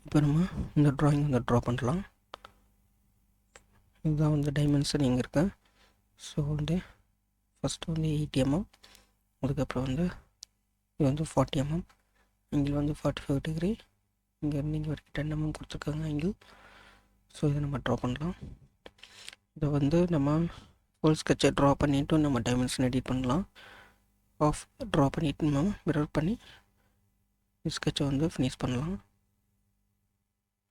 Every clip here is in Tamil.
இப்போ நம்ம இந்த ட்ராயிங் வந்து ட்ரா பண்ணலாம். இதுதான் வந்து டைமென்ஷன் இங்கே இருக்கு. ஸோ வந்து ஃபஸ்ட்டு வந்து 80 mm, அதுக்கப்புறம் வந்து இது வந்து 40 mm, இங்கே வந்து 45 டிகிரி, இங்கேருந்து இங்கே வரைக்கும் 10 mm கொடுத்துருக்காங்க ஆங்கிள். ஸோ இதை நம்ம ட்ரா பண்ணலாம். இதை வந்து நம்ம ஃபுல் ஸ்கெட்சை ட்ரா பண்ணிவிட்டு நம்ம டைமென்ஷன் எடிட் பண்ணலாம். ஆஃப் ட்ரா பண்ணிவிட்டு நம்ம மிரர் பண்ணி ஸ்கெட்சை வந்து ஃபினிஷ் பண்ணலாம்.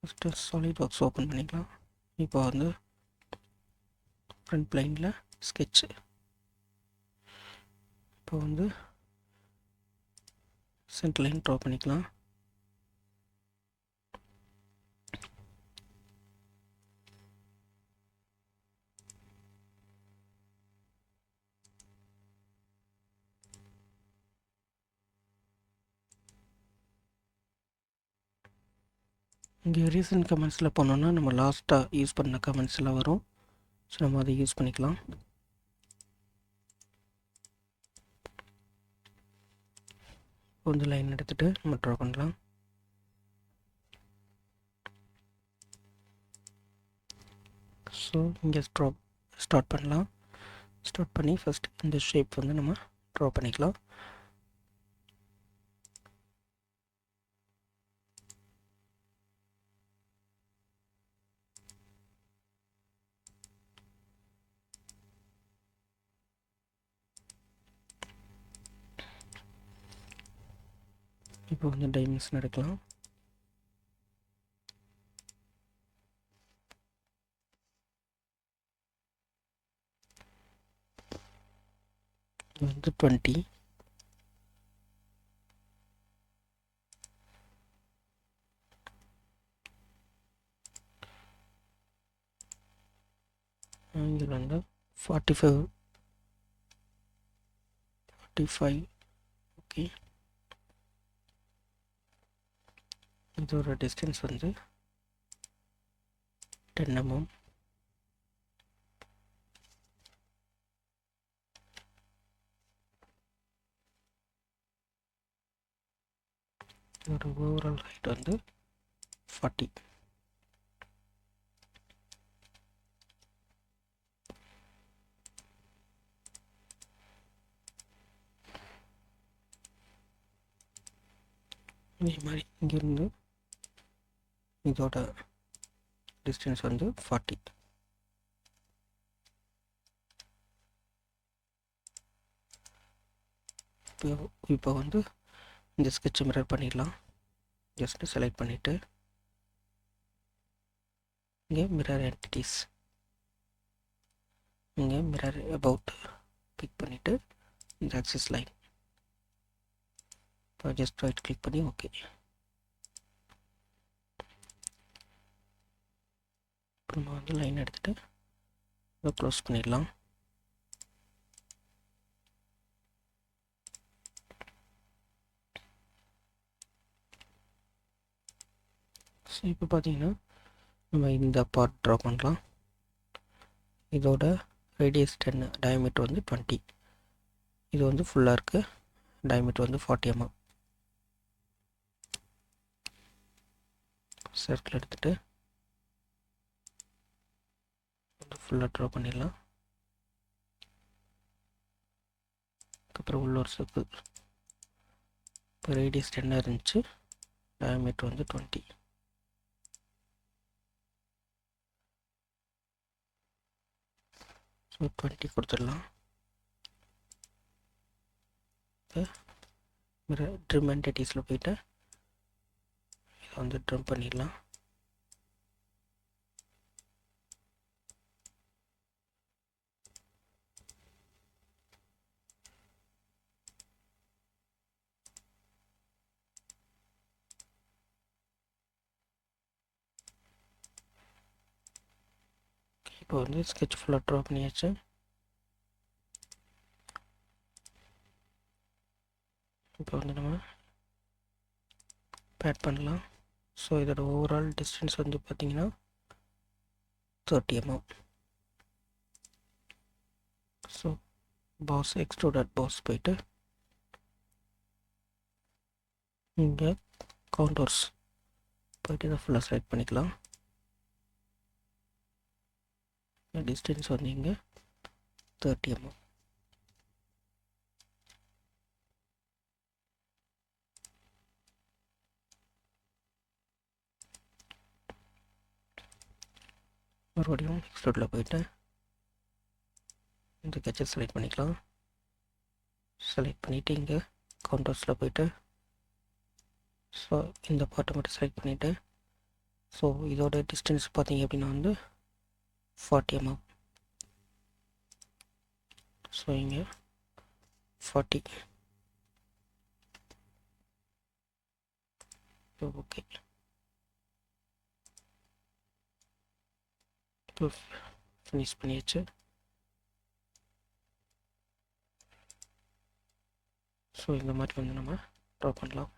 ஃபஸ்ட்டு சாலிட் ஒர்க்ஸ் ஓப்பன் பண்ணிக்கலாம். இப்போ வந்து ஃப்ரண்ட் ப்ளைனில் ஸ்கெட்சு. இப்போ வந்து சென்டர் லைன் ட்ரா பண்ணிக்கலாம். இங்கே ரீசன்ட் கமெண்ட்ஸில் போனோன்னா நம்ம லாஸ்ட்டாக யூஸ் பண்ண கமெண்ட்ஸ் எல்லாம் வரும். ஸோ நம்ம அதை யூஸ் பண்ணிக்கலாம். கொஞ்சம் லைன் எடுத்துகிட்டு நம்ம ட்ரா பண்ணலாம். ஸோ இங்கே ஸ்டார்ட் பண்ணலாம். ஸ்டார்ட் பண்ணி ஃபஸ்ட் இந்த ஷேப் வந்து நம்ம ட்ரா பண்ணிக்கலாம். இப்போ வந்து டைமென்ஷன் எடுக்கலாம். இது வந்து 20. இதில் வந்து 45. ஓகே, இதோட டிஸ்டன்ஸ் வந்து 10 mm. இதோட ஓவரால் ஹைட் வந்து 40. இதே மாதிரி இங்கேருந்து இதோட டிஸ்டன்ஸ் வந்து 40. இப்போ வந்து இந்த ஸ்கெட்சை மிரர் பண்ணிடலாம். ஜஸ்ட்டு செலக்ட் பண்ணிவிட்டு இங்கே மிரர் என்டிட்டிஸ், இங்கே மிரர் அபவுட் கிளிக் பண்ணிவிட்டு இந்த ஆக்சிஸ் லைன் இப்போ ஜஸ்ட் ரைட் கிளிக் பண்ணி ஓகே. நம்ம வந்து லைன் எடுத்துகிட்டு இதை க்ளோஸ் பண்ணிடலாம். ஸோ இப்போ பார்த்தீங்கன்னா நம்ம இந்த பார்ட் ட்ரா பண்ணலாம். இதோட ரேடியஸ் 10, டயமீட்டர் வந்து 20. இது வந்து ஃபுல்லாக இருக்குது. டயமீட்டர் வந்து 40 mm. சர்க்கிள் எடுத்துகிட்டு ஃபுல்லாக ட்ரா பண்ணிடலாம். அதுக்கப்புறம் உள்ள ஒரு சர்க்கிள். இப்போ ரேடியஸ் 10 இருந்துச்சு, டயமீட்டர் வந்து 20. ஸோ 20 கொடுத்துடலாம். இப்போ ட்ரிம் என்டிட்டிஸில் போயிட்டு இதை வந்து ட்ரிம் பண்ணிடலாம். இப்போ வந்து ஸ்கெட்ச் ஃபுல்லாக ட்ரா பண்ணியாச்சு. இப்போ வந்து நம்ம பேட் பண்ணலாம். ஸோ இதோட ஓவரால் டிஸ்டன்ஸ் வந்து பார்த்திங்கன்னா 30 mm. So boss extruded boss போயிட்டு இங்கே கவுண்டர்ஸ் போய்ட்டு இதை ஃபுல்லாக செலக்ட் பண்ணிக்கலாம். டிஸ்டன்ஸ் வந்து இங்கே 30 mm. மறுபடியும் எக்ஸ்ட்ரூடில் போய்ட்டு இந்த கட்சை செலக்ட் பண்ணிக்கலாம். செலக்ட் பண்ணிவிட்டு இங்கே கவுண்டர்ஸில் போய்ட்டு ஸோ இந்த பார்ட்டை மட்டும் செலக்ட் பண்ணிவிட்டு ஸோ இதோட டிஸ்டன்ஸ் பார்த்தீங்க அப்படின்னா வந்து 40 mm. ஸோ இங்கே 40. ஓகே, இப்போ ஃபினிஷ் பண்ணியாச்சு. ஸோ இந்த மாதிரி வந்து நம்ம ட்ரா பண்ணலாம்.